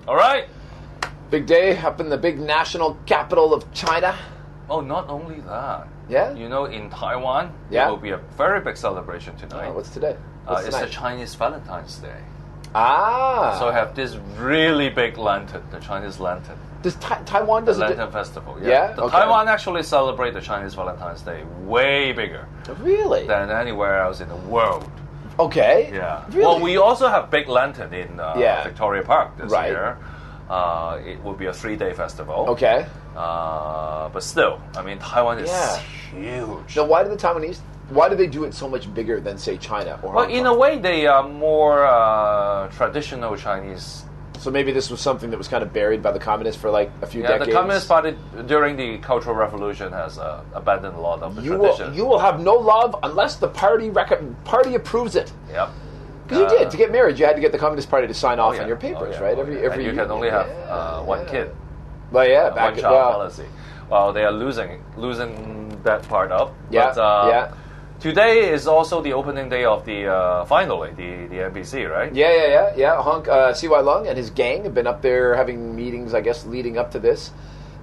All right. Big day up in the big national capital of China. Oh, not only that. Yeah? You know, in Taiwan, Yeah. there will be a very big celebration tonight. What's today? It's the Chinese Valentine's Day. Ah. So I have this really big lantern, the Chinese lantern. Does Taiwan The does lantern festival. Yeah? The Okay. Taiwan actually celebrate the Chinese Valentine's Day way bigger Really? than anywhere else in the world. Okay. Yeah. Really? Well, we also have big lantern in Yeah. Victoria Park this Right. year. It will be a 3-day festival. Okay. But still, I mean, Taiwan is Yeah. huge. Now, why do the Taiwanese? Why do they do it so much bigger than, say, China or Well, Hong in Kong? a way, they are more traditional Chinese. So maybe this was something that was kind of buried by the communists for like a few Yeah, decades. the Communist Party during the Cultural Revolution has abandoned a lot of the tradition. You will have no love unless the party approves it. Yep. Because you did. To get married, you had to get the Communist Party to sign off on your papers, right? And you can only have one kid. Well, yeah, One child policy. Well, they are losing that part up. Yeah, But, today is also the opening day of the finally the NBC, right? Yeah. C.Y. Lung and his gang have been up there having meetings, I guess, leading up to this.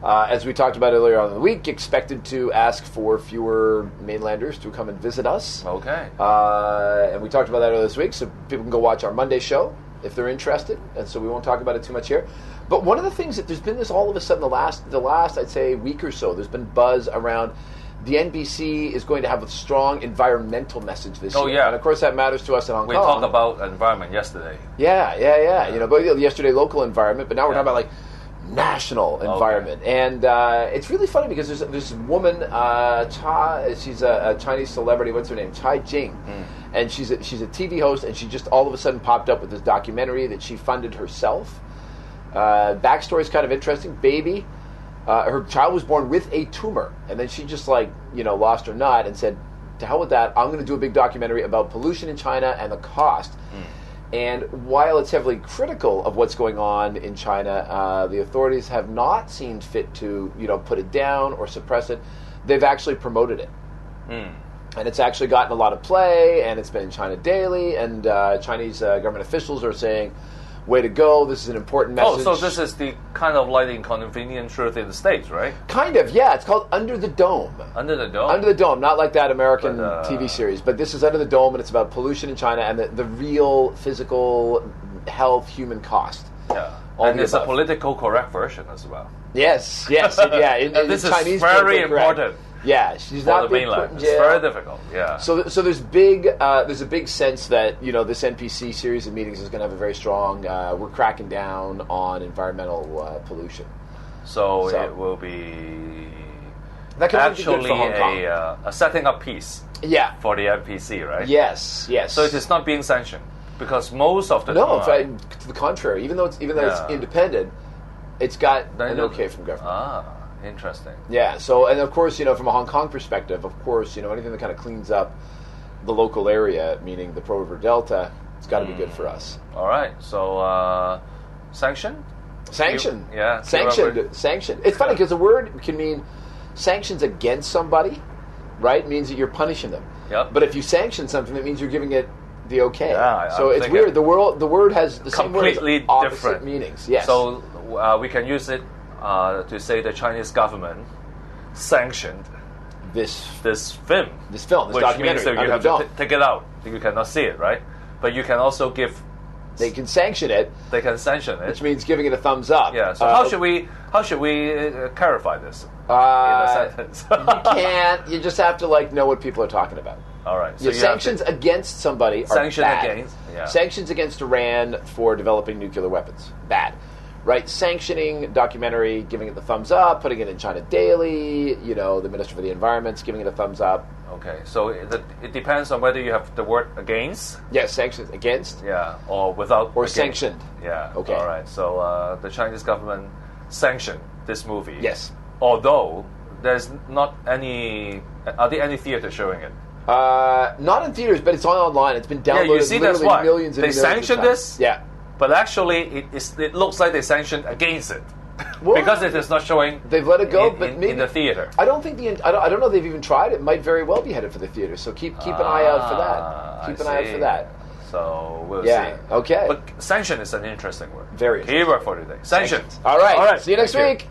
As we talked about earlier on in the week, expected to ask for fewer mainlanders to come and visit us. Okay. And we talked about that earlier this week, so people can go watch our Monday show if they're interested. And so we won't talk about it too much here. But one of the things that there's been this all of a sudden the last I'd say week or so, there's been buzz around the NBC is going to have a strong environmental message this year. Oh, yeah. And of course that matters to us in Hong Kong. We talked about environment yesterday. Yeah. You know, but yesterday local environment, but now we're talking about like national environment. And it's really funny because there's this woman, she's a Chinese celebrity. What's her name? Chai Jing. And she's a TV host, and she just all of a sudden popped up with this documentary that she funded herself. Backstory is kind of interesting. Baby, her child was born with a tumor, and then she just lost her nut and said, to hell with that, I'm going to do a big documentary about pollution in China and the cost. And while it's heavily critical of what's going on in China, the authorities have not seen fit to put it down or suppress it. They've actually promoted it. And it's actually gotten a lot of play, and it's been in China daily, and Chinese government officials are saying, way to go, this is an important message. Oh, so this is the kind of like inconvenient truth in the States, right? Kind of, yeah. It's called Under the Dome. Under the Dome? Under the Dome, not like that American TV series, but this is Under the Dome, and it's about pollution in China and the real physical health, human cost. Yeah. And it's a political correct version as well. Yes. This is Chinese very important. Yeah, she's for not the being mainland. put in jail. It's very difficult. Yeah. So there's a big sense that this NPC series of meetings is going to have a very strong. We're cracking down on environmental pollution. So it will be that can actually be good for Hong Kong. a setting up piece. Yeah. For the NPC, right? Yes. So it is not being sanctioned because most of the time. No, in fact, to the contrary. Even though it's independent, it's got an okay from government. Ah. Interesting. Yeah. So, and of course, from a Hong Kong perspective, of course, anything that kind of cleans up the local area, meaning the Pearl River Delta, it's got to be good for us. All right. So, sanctioned. Sanctioned. Sanctioned. It's funny because the word can mean sanctions against somebody, right? It means that you're punishing them. Yep. But if you sanction something, that means you're giving it the okay. Yeah, so it's weird. The word has the completely same word as different meanings. Yes. So we can use it to say the Chinese government sanctioned this film. This which documentary. Means that you have to take it out. You cannot see it, right? But you can also give. They can sanction it. Which means giving it a thumbs up. Yeah. So how should we clarify this in a sentence? You can't. You just have to know what people are talking about. All right. So sanctions against somebody are bad. Sanctions against Iran for developing nuclear weapons. Bad. Right, sanctioning documentary, giving it the thumbs up, putting it in China Daily. The Minister for the Environment's giving it a thumbs up. Okay, so it depends on whether you have the word against. Yes, sanctions against. Yeah, or without. Or sanctioned. Yeah. Okay. All right. So the Chinese government sanctioned this movie. Yes. Although there's not any. Are there any theaters showing it? Not in theaters, but it's online. It's been downloaded. Yeah, you see, that's why millions and they millions sanctioned this. Yeah. But actually, it looks like they sanctioned against it well, because it is not showing. They've let it go, but maybe in the theater. I don't think I don't know. They've even tried. It might very well be headed for the theater. So keep an eye out for that. Keep an eye out for that. So we'll Yeah. see. Okay. But sanction is an interesting word. Very interesting. Keyword for today. Sanctions. All right. All right. See you next Thank week.